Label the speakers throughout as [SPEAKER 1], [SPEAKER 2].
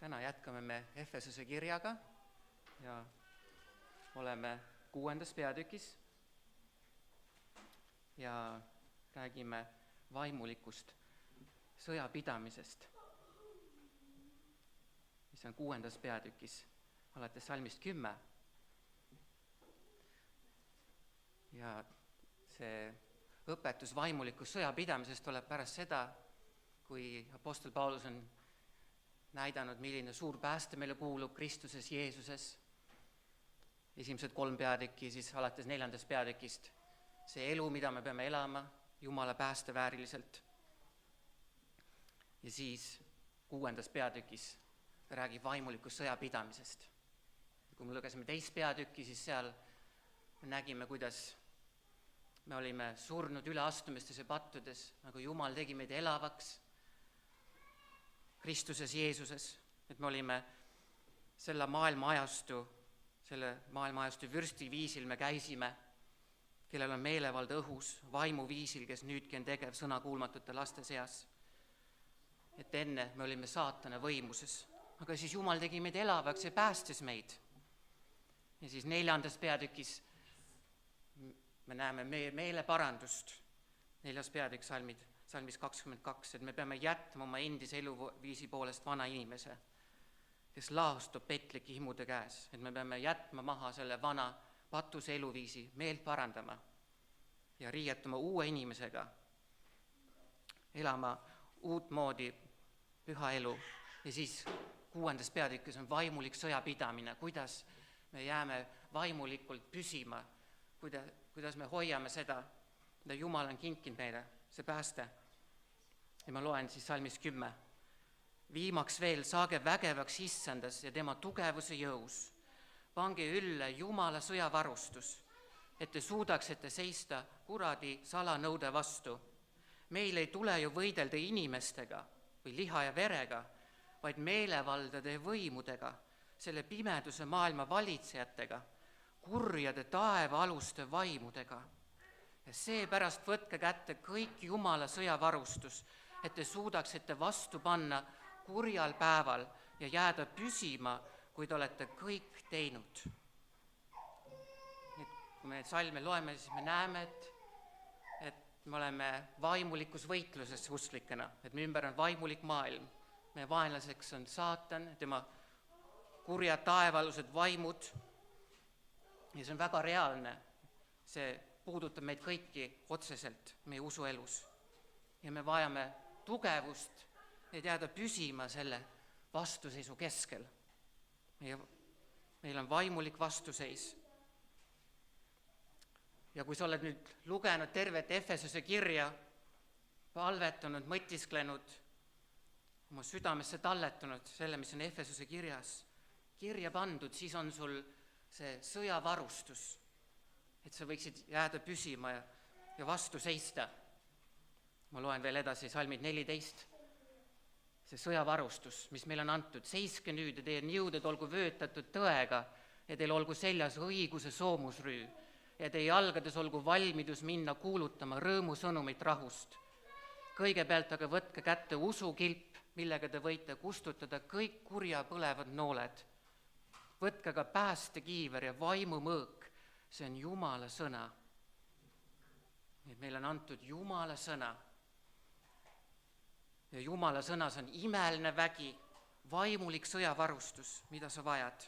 [SPEAKER 1] Täna jätkame me Efesuse kirjaga ja oleme 6. peatükis ja räägime vaimulikust sõjapidamisest, mis on 6. peatükis, alates salmist 10. Ja see õpetus vaimulikust sõjapidamisest tuleb pärast seda, kui apostel Paulus on näidanud, milline suur pääste meile kuulub Kristuses Jeesuses. Esimesed 3 peatükki, siis alates 4. peatükist. See elu, mida me peame elama Jumala pääste vääriliselt. Ja siis 6. peatükis räägib vaimulikust sõjapidamisest. Kui me lugesime 2. peatükki, siis seal me nägime, kuidas me olime surnud üleastumistes ja pattudes, nagu Jumal tegi meid elavaks Kristuses Jeesuses, et me olime selle maailmaajastu vürsti viisil me käisime, kellel on meelevald õhus, vaimu viisil, kes nüüdki on tegev sõnakuulmatute laste seas. Et enne me olime saatana võimuses, aga siis Jumal tegi meid elavaks ja päästis meid. Ja siis 4. peatükis me näeme meeleparandust, 4. peatükk salmis 22, et me peame jätma oma endise eluviisi poolest vana inimese, kes laostub petlike himude käes, et me peame jätma maha selle vana patuse eluviisi, meelt parandama ja riietuma uue inimesega, elama uutmoodi püha elu. Ja siis 6. peatükis on vaimulik sõjapidamine, kuidas me jääme vaimulikult püsima, kuidas me hoiame seda, mida Jumal on kinkinud meile, see pääste. Ja ma loen siis salmis 10. Viimaks veel saage vägevaks issandas ja tema tugevuse jõus. Pange ülle Jumala sõjavarustus, et te suudaksite seista kuradi salanõude vastu. Meil ei tule ju võidelda inimestega või liha ja verega, vaid meelevaldade ja võimudega, selle pimeduse maailma valitsejatega, kurjade taevaaluste vaimudega. Ja seepärast võtke kätte kõik Jumala sõjavarustus, et te suudaksite vastu panna kurjal päeval ja jääda püsima, kui te olete kõik teinud. Kui me salme loeme, siis me näeme, et me oleme vaimulikus võitluses usklikena, et me ümber on vaimulik maailm. Meie vaenlaseks on saatan, tema kurjad taevaalused vaimud ja see on väga reaalne. See puudutab meid kõiki otseselt meie usuelus. Ja me vajame tugevust, et jääda püsima selle vastuseisu keskel. Meil on vaimulik vastuseis. Ja kui sa oled nüüd lugenud tervet Efesuse kirja, palvetanud, mõtisklenud, oma südamesse talletunud selle, mis on Efesuse kirja pandud, siis on sul see sõjavarustus, et sa võiksid jääda püsima ja vastu seista. Ma loen veel edasi salmid 14. See sõjavarustus, mis meil on antud, seiske nüüd ja teie jõuded olgu vöötatud tõega ja teil olgu seljas õiguse soomusrüü ja teie jalgades olgu valmidus minna kuulutama rõõmusõnumit rahust. Kõigepealt aga võtke kätte usukilp, millega te võite kustutada kõik kurja põlevad nooled. Võtke ka päästekiiver ja vaimumõõk, see on Jumala sõna. Et meil on antud Jumala sõna. Ja Jumala sõnas on imeline vägi, vaimulik sõjavarustus, mida sa vajad.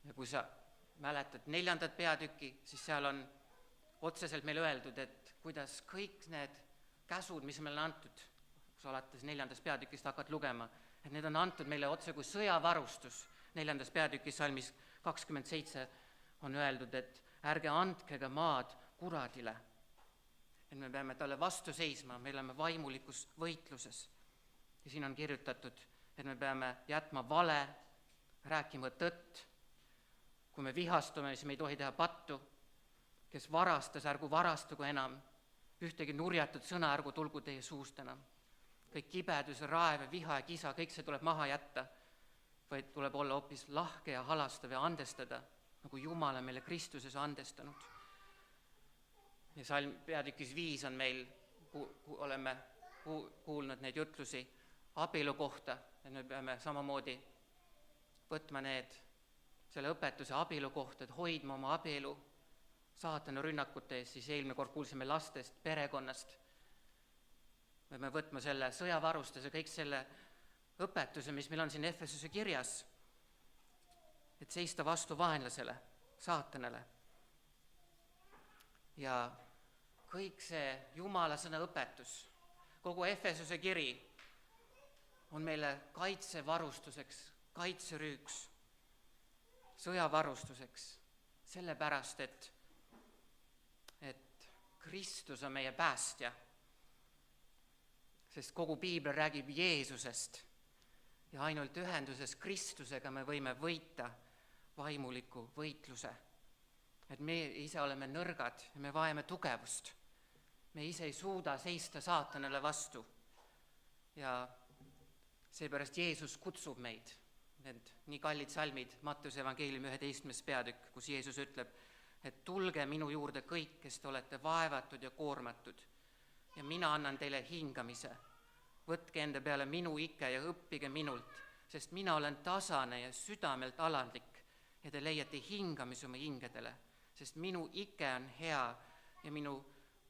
[SPEAKER 1] Ja kui sa mäletad 4. peatükki, siis seal on otseselt meile öeldud, et kuidas kõik need käsud, mis meile on antud, kui sa alates 4. peatükist hakkad lugema, et need on antud meile otse kui sõjavarustus. 4. peatükis salmis 27 on öeldud, et ärge andke ka maad kuradile. Et me peame talle vastu seisma, me oleme vaimulikus võitluses. Ja siin on kirjutatud, et me peame jätma vale, rääkima tõtt. Kui me vihastume, siis me ei tohi teha pattu. Kes varastas, ärgu varastugu enam. Ühtegi nurjatud sõna ärgu tulgu teie suust enam. Kõik kibedus, raev, viha ja kisa, kõik see tuleb maha jätta. Vaid tuleb olla hoopis lahke ja halastav ja andestada, nagu Jumal on meile Kristuses andestanud. Ja salm peatükis 5 on meil, oleme kuulnud neid jutlusi, abielu kohta, et me peame samamoodi võtma selle õpetuse abielu kohta, et hoidma oma abielu saatana rünnakute eest, siis eelmine kord kuulsime lastest, perekonnast. Me peame võtma selle sõjavarustuse, kõik selle õpetuse, mis meil on siin Efesuse kirjas, et seista vastu vaenlasele, saatanale. Ja kõik see Jumala sõna õpetus, kogu Efesuse kiri on meile kaitsevarustuseks, kaitserüüks, sõjavarustuseks, sellepärast, et Kristus on meie päästja, sest kogu piibel räägib Jeesusest ja ainult ühenduses Kristusega me võime võita vaimuliku võitluse. Et me ise oleme nõrgad ja me vajame tugevust. Me ise ei suuda seista saatanale vastu ja seepärast Jeesus kutsub meid. Need nii kallid salmid, Mattuse evangeeliumi 11. peatükk, kus Jeesus ütleb, et tulge minu juurde kõik, kes te olete vaevatud ja koormatud ja mina annan teile hingamise. Võtke enda peale minu ike ja õppige minult, sest mina olen tasane ja südamelt alandlik ja te leiate hingamise oma hingedele, sest minu ike on hea ja minu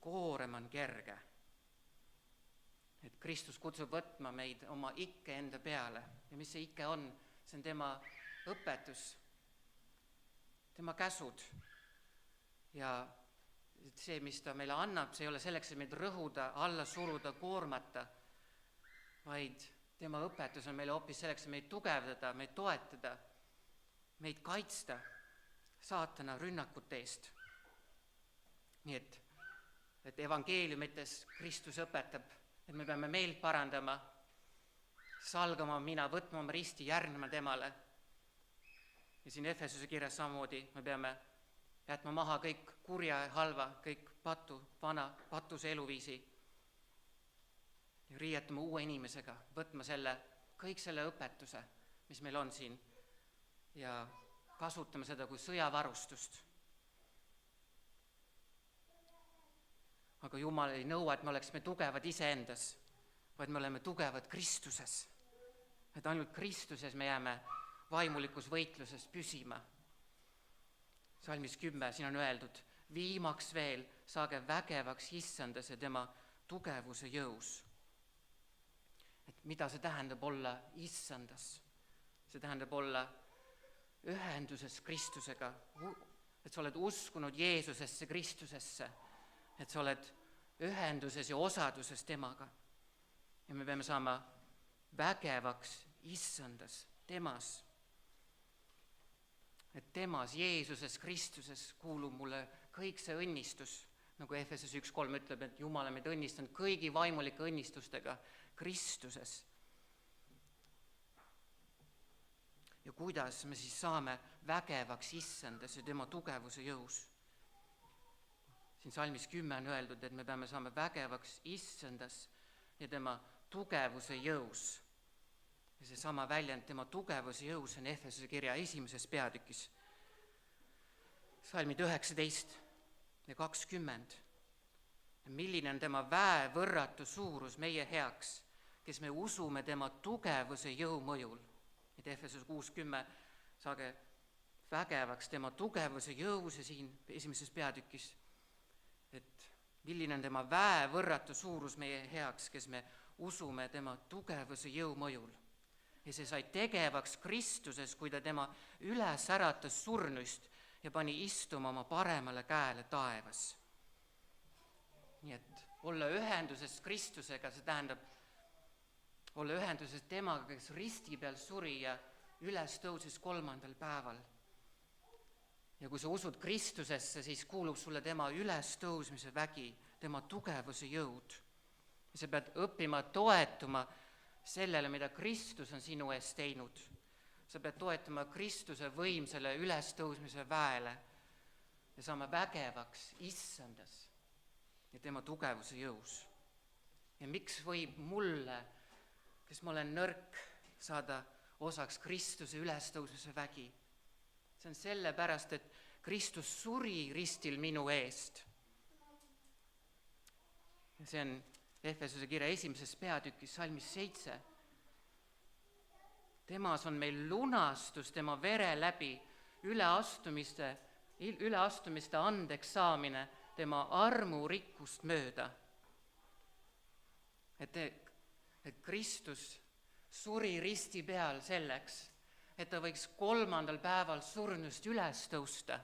[SPEAKER 1] koorem on kerge. Et Kristus kutsub võtma meid oma ikke enda peale ja mis see ikke on? See on tema õpetus, tema käsud ja see, mis ta meile annab, see ei ole selleks, et meid rõhuda, alla suruda, koormata, vaid tema õpetus on meile hoopis selleks, et meid tugevdada, meid toetada, meid kaitsta saatana rünnakute eest. Nii et evangeeliumites Kristus õpetab, et me peame meelt parandama, salgama mina, võtma oma risti, järgnema temale. Ja siin Efesuse kirjas samamoodi me peame jätma maha kõik kurja ja halva, kõik patuse eluviisi ja riietama uue inimesega, võtma kõik selle õpetuse, mis meil on siin ja kasutama seda kui sõjavarustust. Aga Jumal ei nõua, et me oleksime tugevad iseendas, vaid me oleme tugevad Kristuses. Et ainult Kristuses me jääme vaimulikus võitluses püsima. Salmis 10, siin on öeldud, viimaks veel saage vägevaks issandas ja tema tugevuse jõus. Et mida see tähendab olla issandas? See tähendab olla ühenduses Kristusega, et sa oled uskunud Jeesusesse, Kristusesse, et sa oled ühenduses ja osaduses temaga. Ja me peame saama vägevaks issandas, temas. Et temas, Jeesuses, Kristuses kuulub mulle kõik see õnnistus, nagu Efeses 1.3 ütleb, et Jumal on meid õnnistanud kõigi vaimulike õnnistustega Kristuses. Ja kuidas me siis saame vägevaks issandas ja tema tugevuse jõus? Siin salmis 10 on öeldud, et me peame saama vägevaks issandas ja tema tugevuse jõus. Ja see sama väljend, tema tugevuse jõus on Efesuse kirja 1. peatükis. Salmid 19 ja 20. Milline on tema väevõrratu suurus meie heaks, kes me usume tema tugevuse jõu mõjul. Et Efesus 6.10 saage vägevaks tema tugevuse jõus ja siin 1. peatükis, et milline on tema väevõrratu suurus meie heaks, kes me usume tema tugevuse jõu mõjul. Ja see sai tegevaks Kristuses, kui ta tema üles äratas surnuist ja pani istuma oma paremale käele taevas. Nii et olla ühenduses Kristusega, see tähendab olla ühenduses temaga, kes risti peal suri ja üles tõusis 3. päeval. Ja kui sa usud Kristusesse, siis kuulub sulle tema üles tõusmise vägi, tema tugevuse jõud. Ja sa pead õppima toetuma sellele, mida Kristus on sinu eest teinud. Sa pead toetama Kristuse võimsele ülestõusmise väele ja saama vägevaks issandas ja tema tugevuse jõus. Ja miks võib mulle, kes ma olen nõrk, saada osaks Kristuse ülestõusmise vägi? See on sellepärast, et Kristus suri ristil minu eest. Ja see on Efesuse kirja 1. peatükis salmis 7. temas on meil lunastus tema vere läbi, üleastumiste andeks saamine tema armurikkust mööda. Et Kristus suri risti peal selleks, et ta võiks 3. päeval surnust üles tõusta.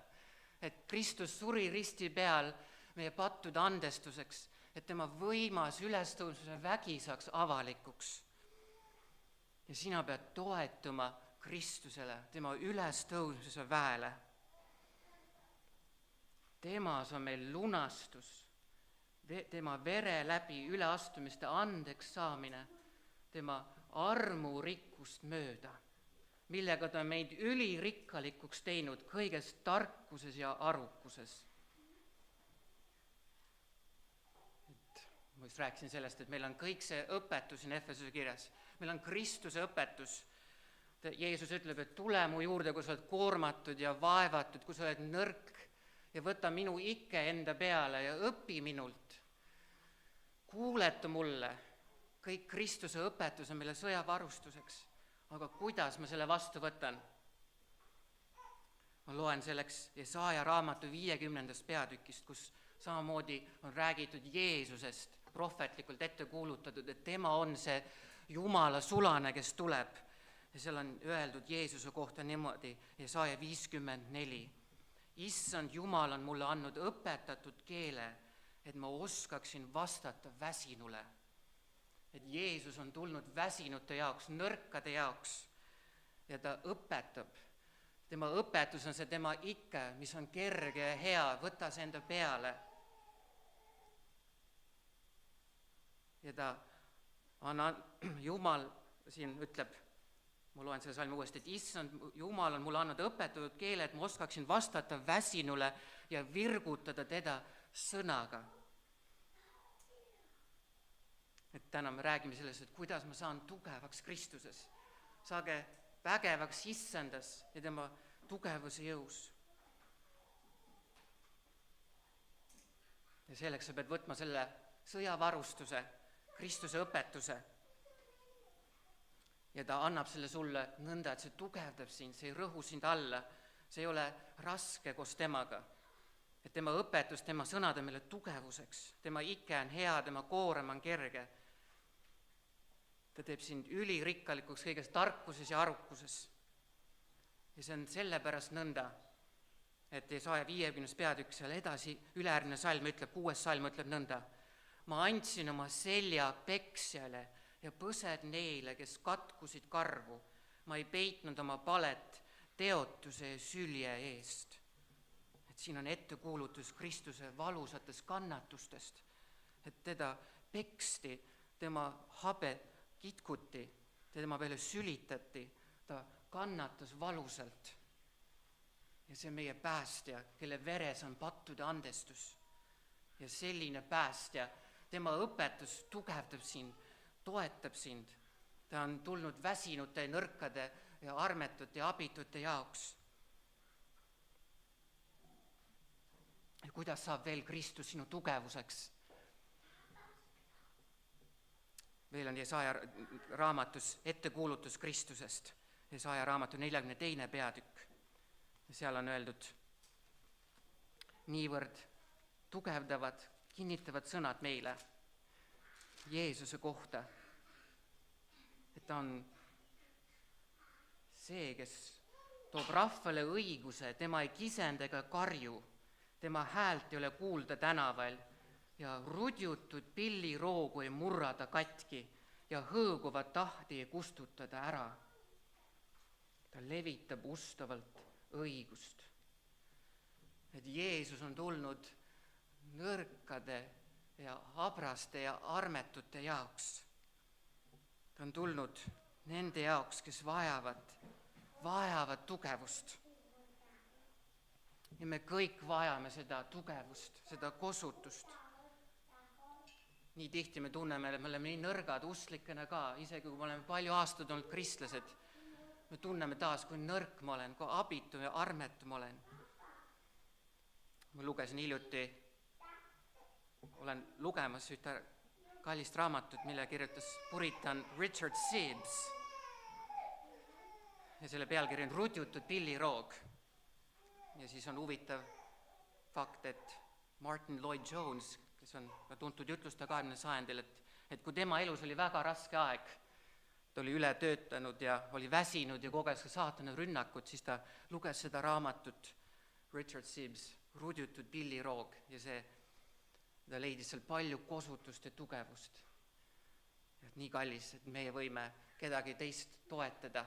[SPEAKER 1] Et Kristus suri risti peal meie pattude andestuseks, et tema võimas ülestõusmise vägi saaks avalikuks. Ja sina pead toetuma Kristusele, tema ülestõusmise väele. Temas on meil lunastus, tema vere läbi üleastumiste andeks saamine, tema armurikkust mööda, millega ta on meid ülirikkalikuks teinud kõiges tarkuses ja arukuses. Ma just rääkisin sellest, et meil on kõik see õpetus siin Efesuse kirjas. Meil on Kristuse õpetus. Jeesus ütleb, et tule mu juurde, kui sa oled koormatud ja vaevatud, kui sa oled nõrk ja võta minu ikke enda peale ja õpi minult. Kuuleta mulle. Kõik Kristuse õpetus on meile sõjavarustuseks. Aga kuidas ma selle vastu võtan? Ma loen selleks Jesaja raamatu 50. peatükist, kus samamoodi on räägitud Jeesusest, prohvetlikult ette kuulutatud, et tema on see Jumala sulane, kes tuleb. Ja seal on öeldud Jeesuse kohta niimoodi, Jesaja 54. Issand Jumal on mulle andnud õpetatud keele, et ma oskaksin vastata väsinule. Et Jeesus on tulnud väsinute jaoks, nõrkade jaoks ja ta õpetab. Tema õpetus on see tema ikke, mis on kerge ja hea, võta see enda peale. Ja ta Jumal siin ütleb, ma loen selle salmi uuesti, et issand Jumal on mulle andnud õpetatud keele, et ma oskaksin vastata väsinule ja virgutada teda sõnaga. Et täna me räägime sellest, et kuidas ma saan tugevaks Kristuses. Saage vägevaks issandas ja tema tugevuse jõus. Ja selleks sa pead võtma selle sõjavarustuse, Kristuse õpetuse. Ja ta annab selle sulle nõnda, et see tugevdab sind, see ei rõhu sind alla. See ei ole raske koos temaga. Et tema õpetus, tema sõnad on meile tugevuseks. Tema ikke on hea, tema koorem on kerge. Ta teeb sind ülirikkalikuks kõiges tarkuses ja arukuses. Ja see on sellepärast nõnda, et Jesaja 50. peatükk seal edasi, ülejärgmine salm ütleb, 6. salm ütleb nõnda. Ma andsin oma selja peksjale ja põsed neile, kes katkusid karvu. Ma ei peitnud oma palet teotuse ja sülje eest. Et siin on ettekuulutus Kristuse valusatest kannatustest, et teda peksti, tema habe kitkuti, tema peale sülitati, ta kannatas valusalt. Ja see on meie päästja, kelle veres on pattude andestus. Ja selline päästja, tema õpetus tugevdab sind, toetab sind. Ta on tulnud väsinute, nõrkade ja armetute ja abitute jaoks. Ja kuidas saab veel Kristus sinu tugevuseks? Veel on Jesaja raamatus ettekuulutus Kristusest. Jesaja raamatu 42. peatükk. Ja seal on öeldud, niivõrd tugevdavad, kinnitavad sõnad meile Jeesuse kohta, et ta on see, kes toob rahvale õiguse, tema ei kisenda ega karju, tema häält ei ole kuulda tänaval ja rudjutud pilliroogu ei murrada katki ja hõõguvat tahti ei kustutada ära. Ta levitab ustavalt õigust. Et Jeesus on tulnud nõrkade ja habraste ja armetute jaoks. Ta on tulnud nende jaoks, kes vajavad tugevust. Ja me kõik vajame seda tugevust, seda kosutust. Nii tihti me tunneme, et me oleme nii nõrgad usklikena ka, isegi kui me oleme palju aastaid olnud kristlased. Me tunneme taas, kui nõrk ma olen, kui abitu ja armetu ma olen. Ma lugesin hiljuti, olen lugemas ühte kallist raamatut, mille kirjutas puritan Richard Sibbes. ja selle pealkiri on Rutjutud pilliroog. Ja siis on huvitav fakt, et Martin Lloyd Jones, kes on tuntud jutlustaja 20. sajandil, et kui tema elus oli väga raske aeg, ta oli üle töötanud ja oli väsinud ja koges ka saatana rünnakut, siis ta luges seda raamatut Richard Sibbes, Rutjutud pilliroog, ja ta leidis seal palju kosutust ja tugevust. Et nii kallis, et meie võime kedagi teist toetada,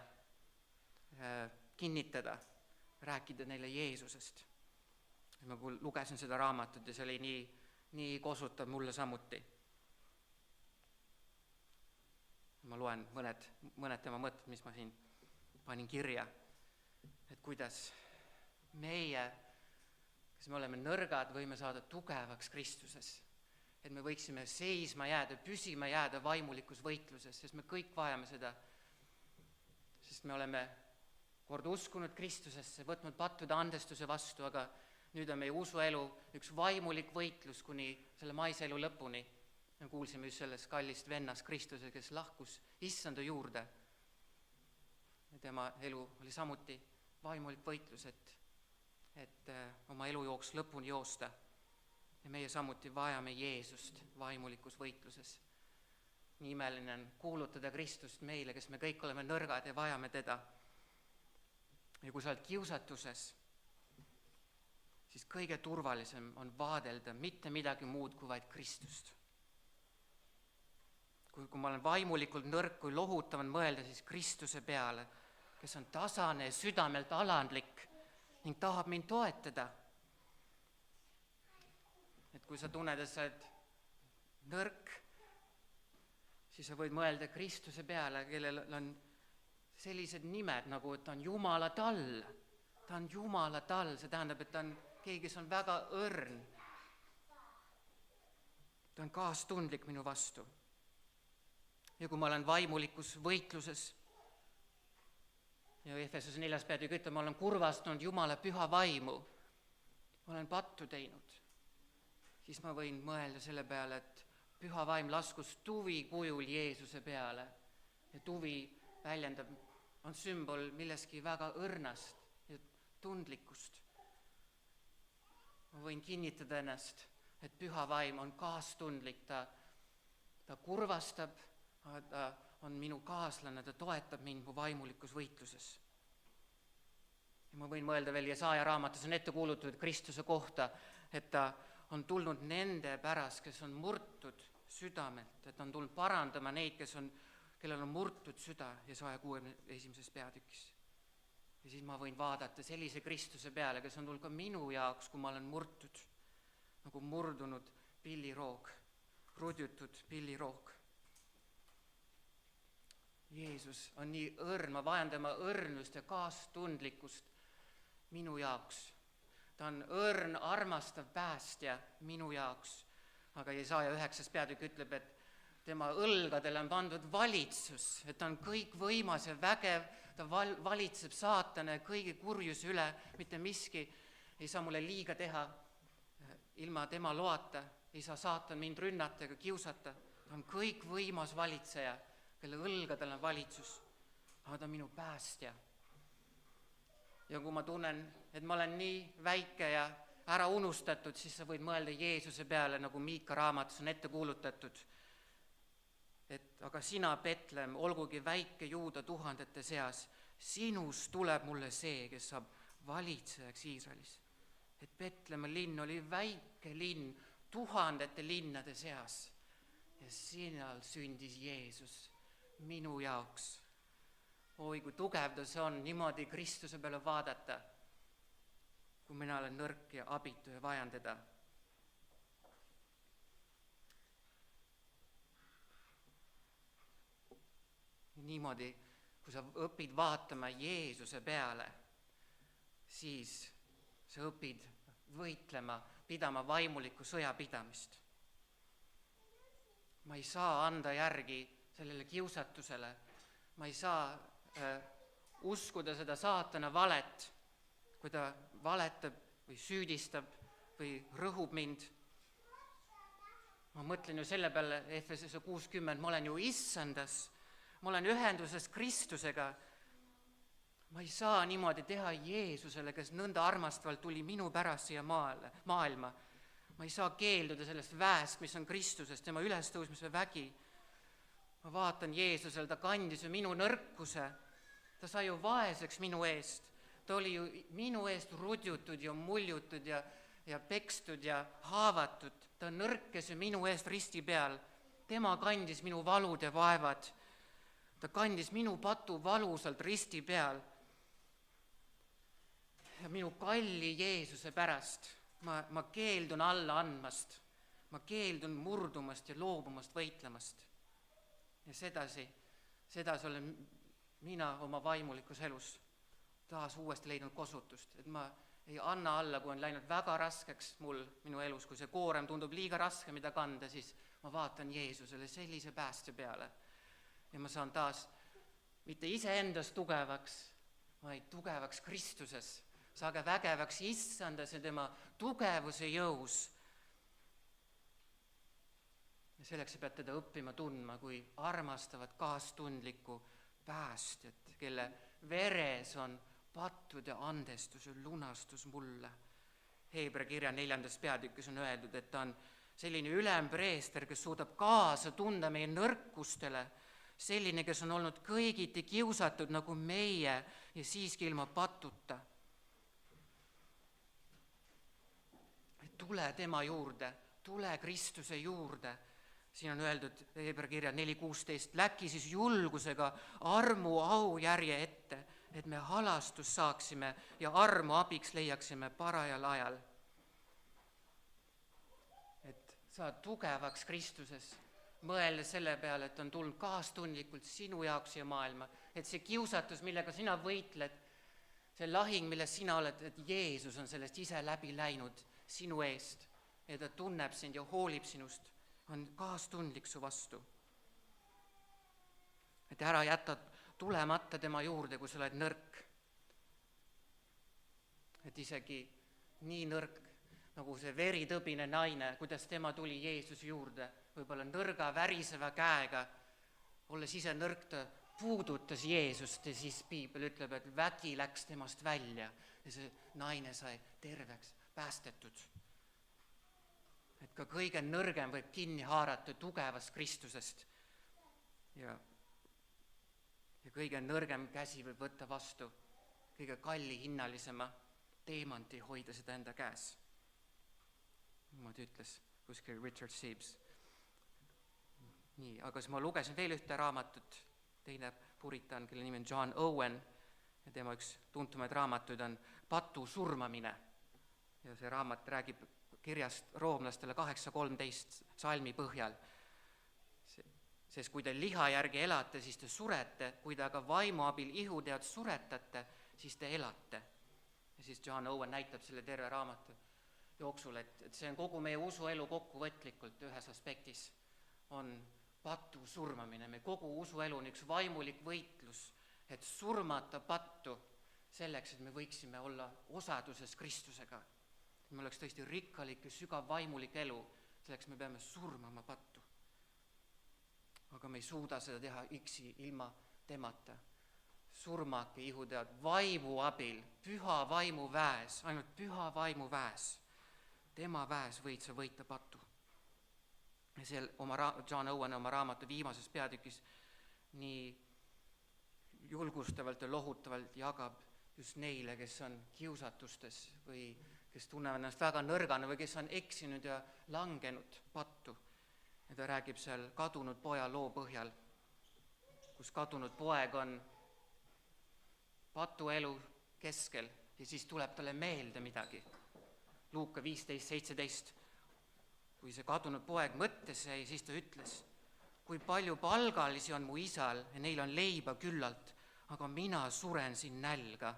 [SPEAKER 1] kinnitada, rääkida neile Jeesusest. Ma lugesin seda raamatut ja see oli nii kosutav mulle samuti. Ma loen mõned tema mõtted, mis ma siin panin kirja, et kuidas meie, kes me oleme nõrgad, võime saada tugevaks Kristuses. Et me võiksime seisma jääda, püsima jääda vaimulikus võitluses, sest me kõik vajame seda. Sest me oleme kord uskunud Kristusesse, võtnud pattude andestuse vastu, aga nüüd on meie usuelu üks vaimulik võitlus kuni selle maise elu lõpuni. Me kuulsime just sellest kallist vennast Kristuse, kes lahkus issanda juurde. Ja tema elu oli samuti vaimulik võitlus, et oma elujooks lõpuni joosta. Ja meie samuti vajame Jeesust vaimulikus võitluses. Nii imeline on kuulutada Kristust meile, kes me kõik oleme nõrgad ja vajame teda. Ja kui sa oled kiusatuses, siis kõige turvalisem on vaadelda mitte midagi muud kui vaid Kristust. Kui ma olen vaimulikult nõrk, kui lohutav on mõelda siis Kristuse peale, kes on tasane ja südamelt alandlik ning tahab mind toetada. Et kui sa tunned, et sa oled nõrk, siis sa võid mõelda Kristuse peale, kellel on sellised nimed, nagu et ta on Jumala tall. Ta on Jumala tall, see tähendab, et ta on keegi, kes on väga õrn. Ta on kaastundlik minu vastu. Ja kui ma olen vaimulikus võitluses, ja Efesuse 4. peatükk ütleb, ma olen kurvastunud Jumala püha vaimu, ma olen pattu teinud, siis ma võin mõelda selle peale, et püha vaim laskus tuvi kujul Jeesuse peale ja tuvi väljendab, on sümbol milleski väga õrnast ja tundlikust. Ma võin kinnitada ennast, et püha vaim on kaastundlik, ta kurvastab, ta on minu kaaslane, ta toetab mind mu vaimulikus võitluses. Ja ma võin mõelda veel, Jesaja raamatus on ette kuulutatud Kristuse kohta, et ta on tulnud nende pärast, kes on murtud südamelt, et on tulnud parandama neid, kellel on murtud süda, Jesaja 61. peatükis. Ja siis ma võin vaadata sellise Kristuse peale, kes on tulnud ka minu jaoks, kui ma olen murtud, nagu murdunud pilliroog, rudjutud pilliroog. Jeesus on nii õrn, ma vajan tema õrnust ja kaastundlikkust minu jaoks. Ta on õrn, armastav päästja minu jaoks. Aga Jesaja 9. peatükk ütleb, et tema õlgadele on pandud valitsus, et ta on kõik võimas ja vägev, ta valitseb saatana ja kõigi kurjuse üle, mitte miski ei saa mulle liiga teha. Ilma tema loata ei saa saatan mind rünnata ega kiusata. Ta on kõik võimas valitseja, kelle õlgadel on valitsus, aga ta on minu päästja. Ja kui ma tunnen, et ma olen nii väike ja ära unustatud, siis sa võid mõelda Jeesuse peale, nagu Miika raamatus on ette kuulutatud. Et aga sina, Betlem, olgugi väike Juuda tuhandete seas, sinust tuleb mulle see, kes saab valitsejaks Iisraelis. Et Betlemaa linn oli väike linn tuhandete linnade seas ja sinal sündis Jeesus minu jaoks. Oi, kui tugev ta see on niimoodi Kristuse peale vaadata, kui mina olen nõrk ja abitu ja vajan teda. Niimoodi, kui sa õpid vaatama Jeesuse peale, siis sa õpid võitlema, pidama vaimulikku sõjapidamist. Ma ei saa anda järgi sellele kiusatusele, ma ei saa uskuda seda saatana valet, kui ta valetab või süüdistab või rõhub mind. Ma mõtlen ju selle peale, Efesuse 60, ma olen ju issandas, ma olen ühenduses Kristusega, Ma ei saa niimoodi teha Jeesusele, kes nõnda armastavalt tuli minu pärast siia maailma. Ma ei saa keelduda sellest väest, mis on Kristusest, tema ülestõusmise vägi. Ma vaatan Jeesusel, ta kandis ju minu nõrkuse, ta sai ju vaeseks minu eest, ta oli ju minu eest rudjutud ja muljutud ja pekstud ja haavatud, ta nõrkes ju minu eest risti peal, tema kandis minu valud ja vaevad, ta kandis minu patu valusalt risti peal. Ja minu kalli Jeesuse pärast ma keeldun alla andmast, ma keeldun murdumast ja loobumast võitlemast. Ja sedasi olen mina oma vaimulikus elus taas uuesti leidnud kosutust, et ma ei anna alla, kui on läinud väga raskeks minu elus, kui see koorem tundub liiga raske, mida kanda, siis ma vaatan Jeesusele sellise päästja peale ja ma saan taas mitte iseendast tugevaks, vaid tugevaks Kristuses. Saage vägevaks Issandas ja tema tugevuse jõus. Ja selleks sa pead teda õppima tundma kui armastavat kaastundlikku päästjat, kelle veres on pattud ja andestus ja lunastus mulle. Heebra kirja 4. peatükis on öeldud, et ta on selline ülempreester, kes suudab kaasa tunda meie nõrkustele, selline, kes on olnud kõigiti kiusatud nagu meie ja siiski ilma patuta. Tule tema juurde, tule Kristuse juurde. Siin on öeldud Heebra kirja 4.16, läki siis julgusega armu aujärje ette, et me halastus saaksime ja armu abiks leiaksime parajal ajal. Et saad tugevaks Kristuses, mõelda selle peale, et on tulnud kaastundlikult sinu jaoks ja maailma, et see kiusatus, millega sina võitled, see lahing, milles sina oled, et Jeesus on sellest ise läbi läinud sinu eest ja ta tunneb sind ja hoolib sinust, on kaastundlik su vastu. Et ära jätta tulemata tema juurde, kui sa oled nõrk. Et isegi nii nõrk, nagu see veritõbine naine, kuidas tema tuli Jeesuse juurde, võib-olla nõrga, väriseva käega, olles ise nõrk, ta puudutas Jeesust ja siis Piibel ütleb, et vägi läks temast välja ja see naine sai terveks, päästetud. Et ka kõige nõrgem võib kinni haarata tugevast Kristusest ja kõige nõrgem käsi võib võtta vastu kõige kallihinnalisema teemanti, hoida seda enda käes. Niimoodi ütles kuskil Richard Sibbes. Nii, aga siis ma lugesin veel ühte raamatut, teine puritan, kelle nimi on John Owen ja tema üks tuntumaid raamatuid on Patu surmamine. Ja see raamat räägib kirjast roomlastele 8.13 salmi põhjal. Sest kui te liha järgi elate, siis te surete, kui te aga vaimu abil ihutead suretate, siis te elate. Ja siis John Owen näitab selle terve raamatu jooksul, et see on kogu meie usuelu kokkuvõtlikult ühes aspektis, on patu surmamine. Me kogu usuelu on üks vaimulik võitlus, et surmata pattu selleks, et me võiksime olla osaduses Kristusega. Me oleks tõesti rikkalik ja sügav vaimulik elu, selleks me peame surmama pattu. Aga me ei suuda seda teha üksi ilma temata. Surmake ihutead vaimu abil, püha vaimu väes, ainult püha vaimu väes. Tema väes võid sa võita pattu. Ja John Owen oma raamatu viimases peatükis nii julgustavalt ja lohutavalt jagab just neile, kes on kiusatustes või kes tunnevad ennast väga nõrgana või kes on eksinud ja langenud pattu. Ja ta räägib seal kadunud poja loo põhjal, kus kadunud poeg on patuelu keskel ja siis tuleb talle meelde midagi. Luuka 15.17. Kui see kadunud poeg mõttes jäi, siis ta ütles, kui palju palgalisi on mu isal ja neil on leiba küllalt, aga mina suren siin nälga.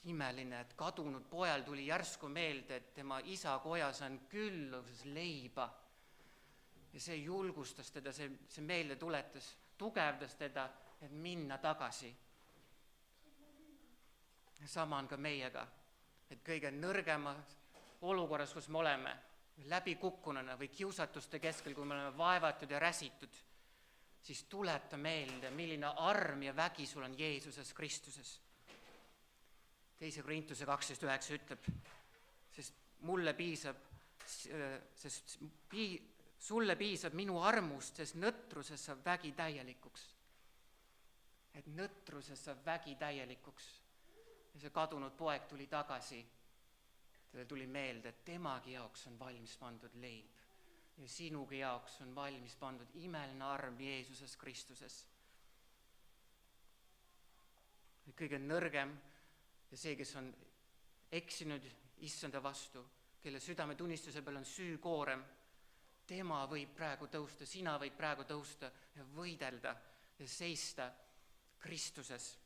[SPEAKER 1] Imeline, et kadunud pojal tuli järsku meelde, et tema isa kojas on külluses leiba. Ja see julgustas teda, see meelde tuletas, tugevdas teda, et minna tagasi. Ja sama on ka meiega, et kõige nõrgemas olukorras, kus me oleme, läbi kukkununa või kiusatuste keskel, kui me oleme vaevatud ja räsitud, siis tuleta meelde, milline arm ja vägi sul on Jeesuses Kristuses. 2. Korintuse 12:9 ütleb, sest sulle piisab minu armust, sest nõtruses saab vägi täielikuks. Et nõtruses saab vägi täielikuks. Ja see kadunud poeg tuli tagasi. Talle tuli meelde, et temagi jaoks on valmis pandud leib. Ja sinugi jaoks on valmis pandud imeline arm Jeesuses Kristuses. Kõige nõrgem ja see, kes on eksinud issanda vastu, kelle südametunnistuse peal on süükoorem, tema võib praegu tõusta, sina võid praegu tõusta ja võidelda ja seista Kristuses.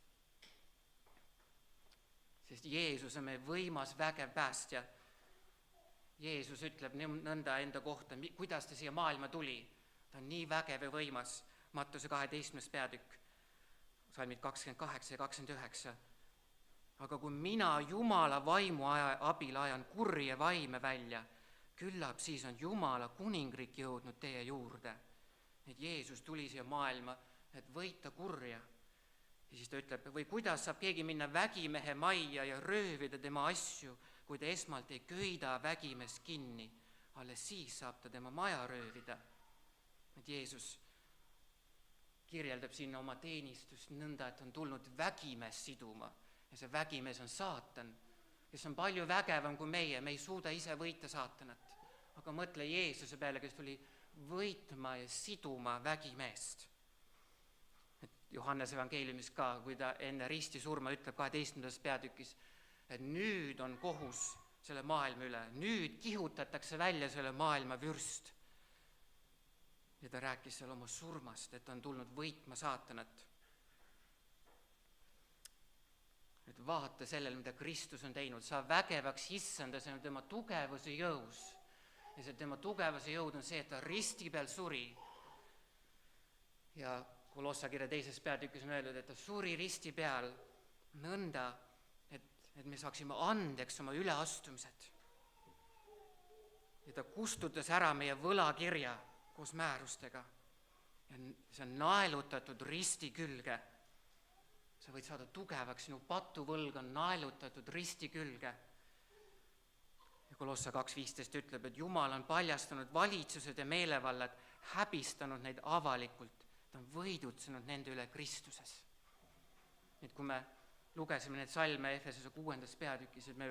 [SPEAKER 1] Sest Jeesus on meie võimas, vägev päästja. Jeesus ütleb nõnda enda kohta, kuidas ta siia maailma tuli. Ta on nii vägev ja võimas. Mattuse 12. peatükk, salmid 28 ja 29. Aga kui mina Jumala vaimu abil ajan kurje vaime välja, küllap siis on Jumala kuningriik jõudnud teie juurde. Et Jeesus tuli siia maailma, et võita kurja. Ja siis ta ütleb, või kuidas saab keegi minna vägimehe majja ja röövida tema asju, kui ta esmalt ei köida vägimeest kinni, alles siis saab ta tema maja röövida. Et Jeesus kirjeldab siin oma teenistust nõnda, et on tulnud vägimeest siduma. Ja see vägimees on saatan, kes on palju vägevam kui meie, me ei suuda ise võita saatanat. Aga mõtle Jeesuse peale, kes tuli võitma ja siduma vägimeest. Johannes evangeeliumis ka, kui ta enne risti surma ütleb 12. peatükis, et nüüd on kohus selle maailma üle, nüüd kihutatakse välja selle maailma vürst. Ja ta rääkis seal oma surmast, et on tulnud võitma saatanat. Et vaata sellele, mida Kristus on teinud, saa vägevaks issanda, see on tema tugevuse jõus. Ja see tema tugevuse jõud on see, et ta risti peal suri. Ja Kolossa kirja 2. peatükis on öeldud, et ta suri risti peal nõnda, et me saaksime andeks oma üleastumised. Ja ta kustutas ära meie võlakirja koos määrustega. Ja see on naelutatud risti külge. Sa võid saada tugevaks, sinu patuvõlg on naelutatud risti külge. Ja Kolossa 2.15 ütleb, et Jumal on paljastanud valitsused ja meelevallad, häbistanud neid avalikult. Ta on võidutsenud nende üle Kristuses. Et kui me lugesime need salme Efesuse 6. peatükis, et me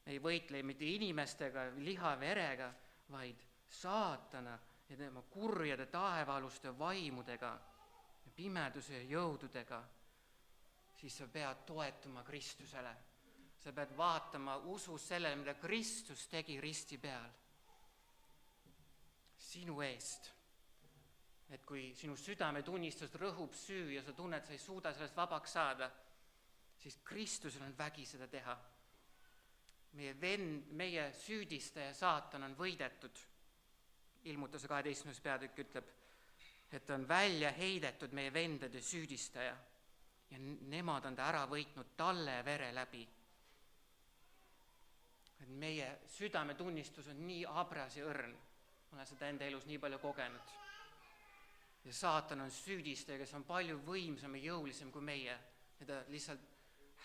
[SPEAKER 1] ei võitle mitte inimestega, liha verega, vaid saatana ja tema kurjade taevaaluste vaimudega ja pimeduse ja jõududega, siis sa pead toetuma Kristusele. Sa pead vaatama usus sellele, mida Kristus tegi risti peal. Sinu eest. Et kui sinu südametunnistus rõhub süü ja sa tunned, sa ei suuda sellest vabaks saada, siis Kristusel on vägi seda teha. Meie süüdistaja saatan on võidetud. Ilmutuse 12. peatükk ütleb, et on välja heidetud meie vendade süüdistaja ja nemad on ta ära võitnud talle vere läbi. Et meie südametunnistus on nii abras ja õrn. Ma olen seda enda elus nii palju kogenud. Ja saatan on süüdistaja, kes on palju võimsam ja jõulisem kui meie. Ja ta lihtsalt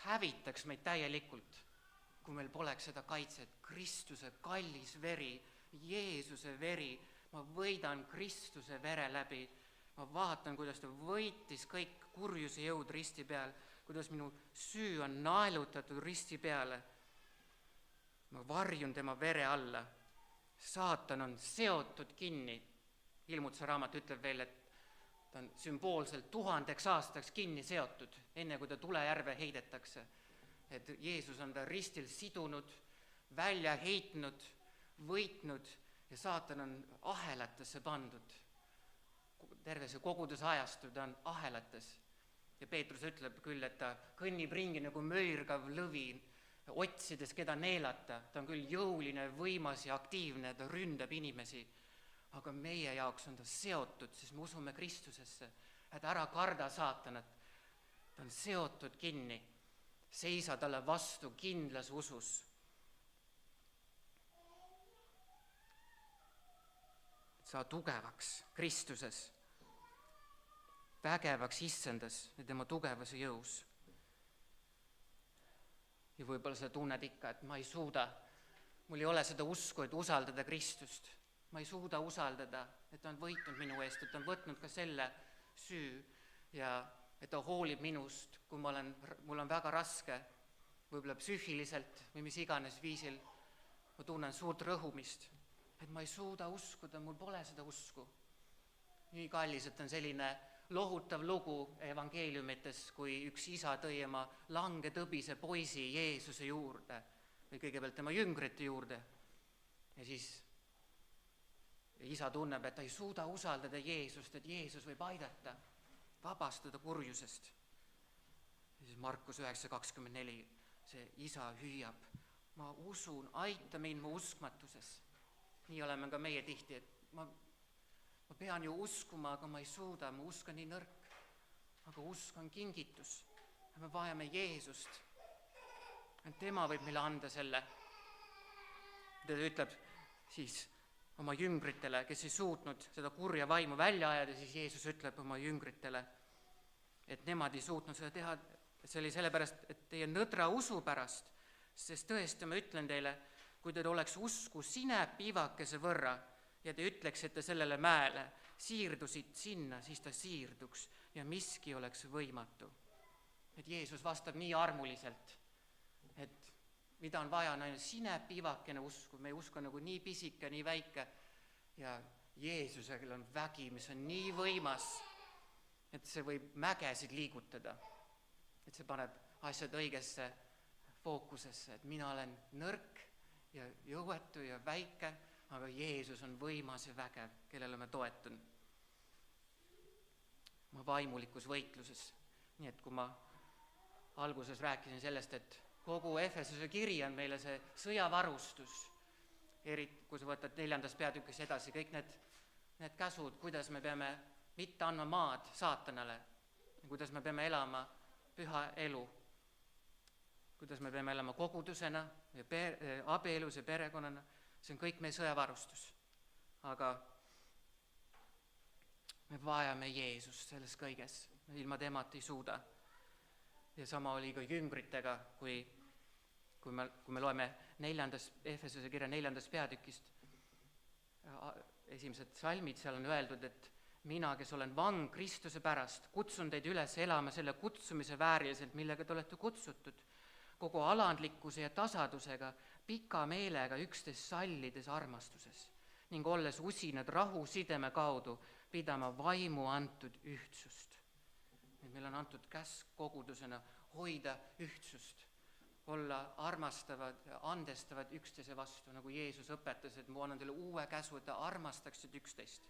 [SPEAKER 1] hävitaks meid täielikult, kui meil poleks seda kaitset. Kristuse kallis veri, Jeesuse veri. Ma võidan Kristuse vere läbi. Ma vaatan, kuidas ta võitis kõik kurjuse jõud risti peal, kuidas minu süü on naelutatud risti peale. Ma varjun tema vere alla. Saatan on seotud kinni. Ilmutuse raamat ütleb veel, et ta on sümboolselt 1000 aastaks kinni seotud, enne kui ta tulejärve heidetakse. Et Jeesus on ta ristil sidunud, välja heitnud, võitnud ja saatan on ahelatesse pandud. Terve see koguduse ajastu, ta on ahelates. Ja Peetrus ütleb küll, et ta kõnnib ringi nagu möirgav lõvi, otsides keda neelata. Ta on küll jõuline, võimas ja aktiivne, ta ründab inimesi. Aga meie jaoks on ta seotud, sest me usume Kristusesse, et ära karda saatanat. Ta on seotud kinni, seisa talle vastu kindlas usus. Saa tugevaks Kristuses. vägevaks issandas ja tema tugevuse jõus. Ja võib-olla sa tunned ikka, et ma ei suuda, mul ei ole seda usku, et usaldada Kristust. Ma ei suuda usaldada, et ta on võitnud minu eest, et ta on võtnud ka selle süü ja et ta hoolib minust, kui mul on väga raske, võib-olla psüühiliselt või mis iganes viisil, ma tunnen suurt rõhumist, et ma ei suuda uskuda, mul pole seda usku. Nii kallis, et on selline lohutav lugu evangeeliumites, kui üks isa tõi oma langetõbise poisi Jeesuse juurde või kõigepealt tema jüngrite juurde ja siis isa tunneb, et ta ei suuda usaldada Jeesust, et Jeesus võib aidata, vabastada kurjusest. Ja siis Markus 9:24, see isa hüüab, ma usun, aita mind mu uskmatuses. Nii oleme ka meie tihti, et ma pean ju uskuma, aga ma ei suuda, mu usk on nii nõrk. Aga usk on kingitus. Me vajame Jeesust. Tema võib meile anda selle. Ta ütleb siis oma jüngritele, kes ei suutnud seda kurja vaimu välja ajada, siis Jeesus ütleb oma jüngritele, et nemad ei suutnud seda teha. See oli sellepärast, et teie nõdra usu pärast, sest tõesti ma ütlen teile, kui teil oleks usku sinepiivakese võrra ja te ütleksite sellele mäele, siirdusid sinna, siis ta siirduks ja miski oleks võimatu. Et Jeesus vastab nii armuliselt, et mida on vaja, on ainult sinepiivakene usku, meie usk on nagu nii pisike, nii väike ja Jeesusel on vägi, mis on nii võimas, et see võib mägesid liigutada, et see paneb asjad õigesse fookusesse, et mina olen nõrk ja jõuetu ja väike, aga Jeesus on võimas ja vägev, kellele ma toetun. Ma vaimulikus võitluses. Nii et kui ma alguses rääkisin sellest, et kogu Efesuse kiri on meile see sõjavarustus, eriti kui sa võtad 4. peatükis edasi, kõik need käsud, kuidas me peame mitte andma maad saatanale, kuidas me peame elama püha elu, kuidas me peame elama kogudusena ja abielus ja perekonnana, see on kõik meie sõjavarustus. Aga me vajame Jeesust selles kõiges, ilma temata ei suuda. Ja sama oli ka jüngritega, kui me loeme Efesuse kirja 4. peatükist, esimesed salmid, seal on öeldud, et mina, kes olen vang Kristuse pärast, kutsun teid üles elama selle kutsumise vääriliselt, millega te olete kutsutud, kogu alandlikkuse ja tasadusega, pika meelega üksteist sallides armastuses ning olles usinad rahu sideme kaudu pidama vaimu antud ühtsust. Meil on antud käsk kogudusena hoida ühtsust, olla armastavad, andestavad üksteise vastu, nagu Jeesus õpetas, et ma annan teile uue käsu, et te armastaksid üksteist.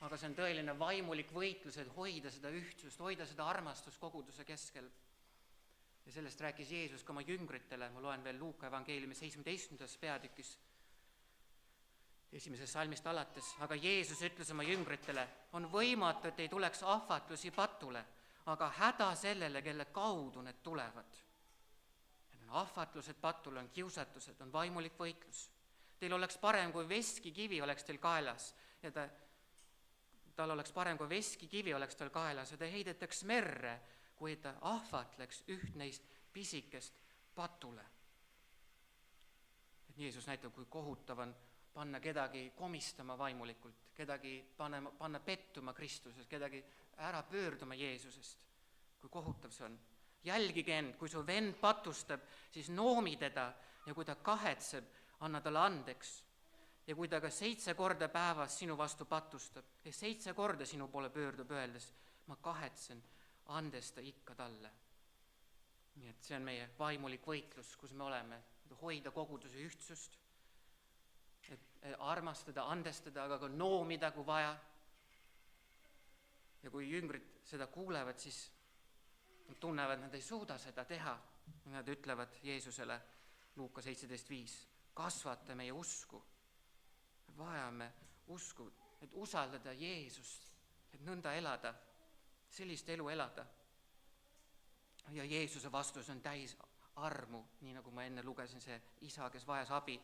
[SPEAKER 1] Aga see on tõeline vaimulik võitlus, et hoida seda ühtsust, hoida seda armastust koguduse keskel. Ja sellest rääkis Jeesus ka oma jüngritele, ma loen veel Luuka evangeeliumi 17. peatükis, 1. salmist alates, aga Jeesus ütles oma jüngritele, on võimatu, et ei tuleks ahvatlusi patule, aga häda sellele, kelle kaudu need tulevad. Ahvatlused patule on kiusatused, on vaimulik võitlus. Teil oleks parem, kui veskikivi oleks teil kaelas ja tal oleks parem, kui veskikivi oleks tal kaelas ja ta heidetaks merre, kui ta ahvatleks üht neist pisikest patule. Et Jeesus näitab, kui kohutav on panna kedagi komistama vaimulikult, kedagi panna pettuma Kristuses, kedagi ära pöörduma Jeesusest. Kui kohutav see on. Jälgige end, kui su vend patustab, siis noomi teda ja kui ta kahetseb, anna talle andeks. Ja kui ta ka 7 korda päevas sinu vastu patustab ja 7 korda sinu poole pöördub öeldes, ma kahetsen, andesta ikka talle. Nii et see on meie vaimulik võitlus, kus me oleme, hoida koguduse ühtsust, et armastada, andestada, aga ka noomida, kui vaja. Ja kui jüngrid seda kuulevad, siis nad tunnevad, nad ei suuda seda teha. Nad ütlevad Jeesusele Luuka 17.5, kasvata meie usku. Vajame usku, et usaldada Jeesust, et nõnda elada, sellist elu elada. Ja Jeesuse vastus on täis armu, nii nagu ma enne lugesin, see isa, kes vajas abi.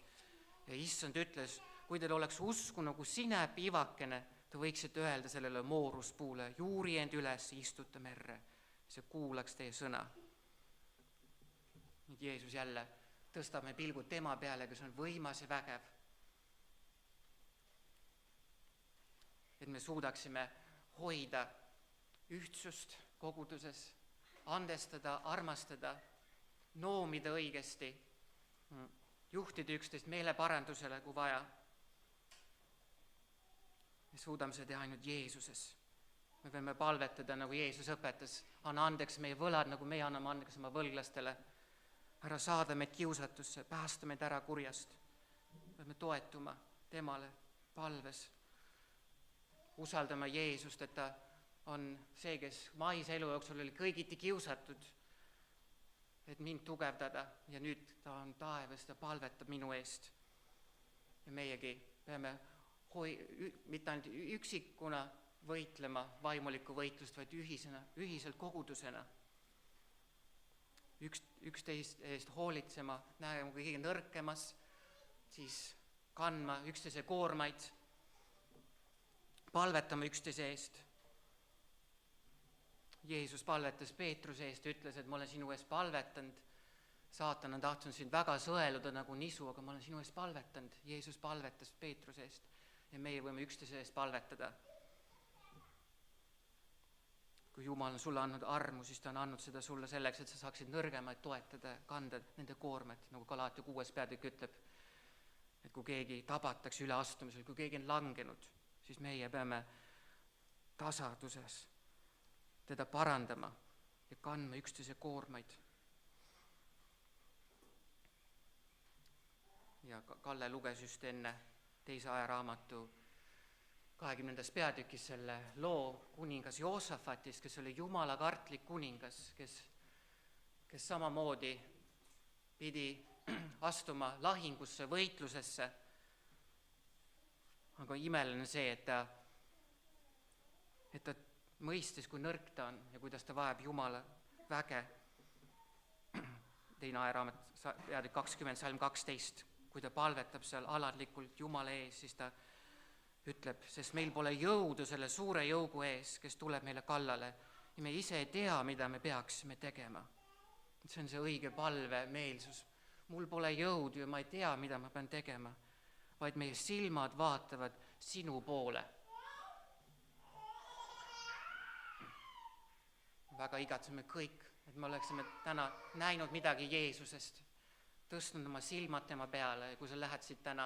[SPEAKER 1] Ja issand ütles, kui teil oleks usku nagu sinepiivakene, te võiksite öelda sellele mooruspuule, juuri end üles, istuta merre. See kuulaks teie sõna. Nüüd Jeesus jälle tõstab me pilgud tema peale, kes on võimas ja vägev. Et me suudaksime hoida ühtsust koguduses, andestada, armastada, noomida õigesti, juhtida üksteist meeleparandusele, kui vaja. Me suudame seda teha ainult Jeesuses. Me võime palvetada, nagu Jeesus õpetas, anna andeks meie võlad, nagu meie anname andeks oma võlglastele. Ära saada meid kiusatusse, päästa meid ära kurjast. Peame toetuma temale palves. Usaldama Jeesust, et ta on see, kes maise elu jooksul oli kõigiti kiusatud, et mind tugevdada ja nüüd ta on taevas, ta palvetab minu eest. Ja meiegi peame mitte ainult üksikuna võitlema vaimulikku võitlust, vaid ühiselt kogudusena. Üksteist eest hoolitsema, nägema, kui keegi nõrkemas, siis kandma üksteise koormaid, palvetama üksteise eest. Jeesus palvetas Peetruse eest, ütles, et ma olen sinu eest palvetanud. Saatan on tahtnud sind väga sõeluda nagu nisu, aga ma olen sinu eest palvetanud. Jeesus palvetas Peetruse eest ja meie võime üksteise eest palvetada. Kui Jumal on sulle andnud armu, siis ta on andnud seda sulle selleks, et sa saaksid nõrgemaid toetada, kanda nende koormed, nagu Galatia 6. peatükk ütleb. Et kui keegi tabatakse üleastumisel, kui keegi on langenud, siis meie peame tasaduses teda parandama ja kandma üksteise koormaid. Ja Kalle luges just enne teise ajaraamatu 20. peatükis selle loo kuningas Joosafatist, kes oli jumala kartlik kuningas, kes samamoodi pidi astuma lahingusse, võitlusesse. Aga imeline see, et ta mõistis, kui nõrk ta on ja kuidas ta vajab Jumala väge. Teine ajaraamat, peatükk 20, salm 12, kui ta palvetab seal aladlikult Jumala ees, siis ta ütleb, sest meil pole jõudu selle suure jõugu ees, kes tuleb meile kallale ja me ise ei tea, mida me peaksime tegema. See on see õige palve meelsus. Mul pole jõudu ja ma ei tea, mida ma pean tegema, vaid meie silmad vaatavad sinu poole. Väga igatseme kõik, et me oleksime täna näinud midagi Jeesusest, tõstnud oma silmad tema peale ja kui sa lähed siit täna,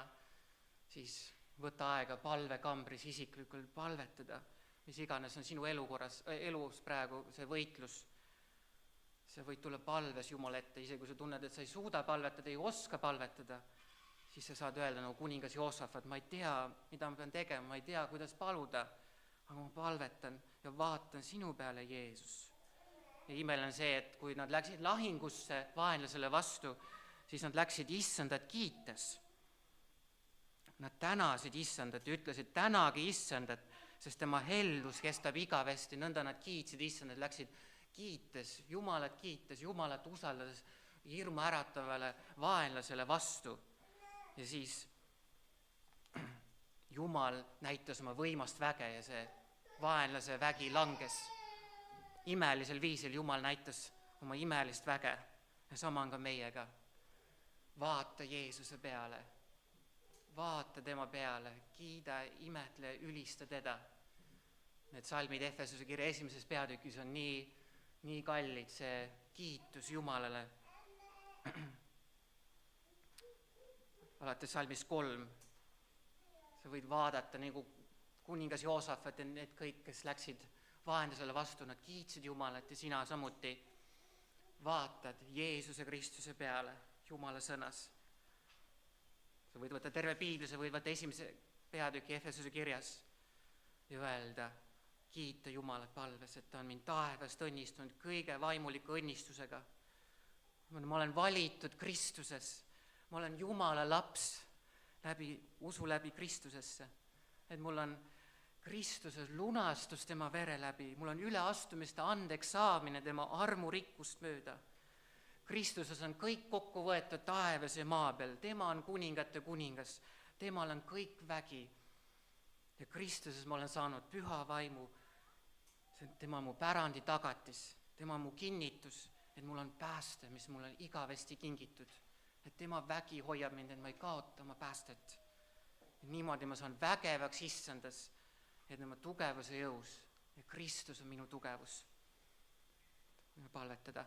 [SPEAKER 1] siis võta aega palvekambris isiklikult palvetada, mis iganes on sinu elus praegu see võitlus. See võid tulla palves Jumala ette, isegi kui sa tunned, et sa ei suuda palvetada, ei oska palvetada, siis sa saad öelda nagu kuningas Joosafat, ma ei tea, mida ma pean tegema, ma ei tea, kuidas paluda, aga ma palvetan ja vaatan sinu peale, Jeesus. Ja imeline on see, et kui nad läksid lahingusse vaenlasele vastu, siis nad läksid issandat kiites. Nad tänasid issandat ja ütlesid, tänagi issandat, sest tema heldus kestab igavesti, nõnda nad kiitsid issandat, läksid kiites, Jumalat usaldades hirmu äratavale vaenlasele vastu. Ja siis Jumal näitas oma võimast väge ja see vaenlase vägi langes. Imelisel viisil Jumal näitas oma imelist väge ja sama on ka meiega. Vaata Jeesuse peale. Vaata tema peale, kiida, imetle, ülista teda. Need salmid Efesuse kirja 1. peatükis on nii kallid, see kiitus Jumalale. Alates salmist 3, sa võid vaadata nagu kuningas Joosafat ja need kõik, kes läksid vaenlasele vastu, nad kiitsid Jumalat ja sina samuti vaatad Jeesuse Kristuse peale Jumala sõnas. Sa võid võtta terve piibli, sa võid võtta 1. peatüki Efesuse kirjas ja öelda, kiita Jumalat palves, et ta on mind taevast õnnistunud kõige vaimuliku õnnistusega. Ma olen valitud Kristuses, ma olen Jumala laps usu läbi Kristusesse, et mul on Kristuses lunastus tema vere läbi, mul on üleastumiste andeks saamine tema armurikkust mööda. Kristuses on kõik kokku võetud taevas ja maa peal, tema on kuningate kuningas, temal on kõik vägi. ja Kristuses ma olen saanud püha vaimu, tema on mu pärandi tagatis, tema on mu kinnitus, et mul on pääste, mis mul on igavesti kingitud, et tema vägi hoiab mind, et ma ei kaota oma päästet. Et niimoodi ma saan vägevaks issandas, et oma tugevuse jõus ja Kristus on minu tugevus. Võime palvetada.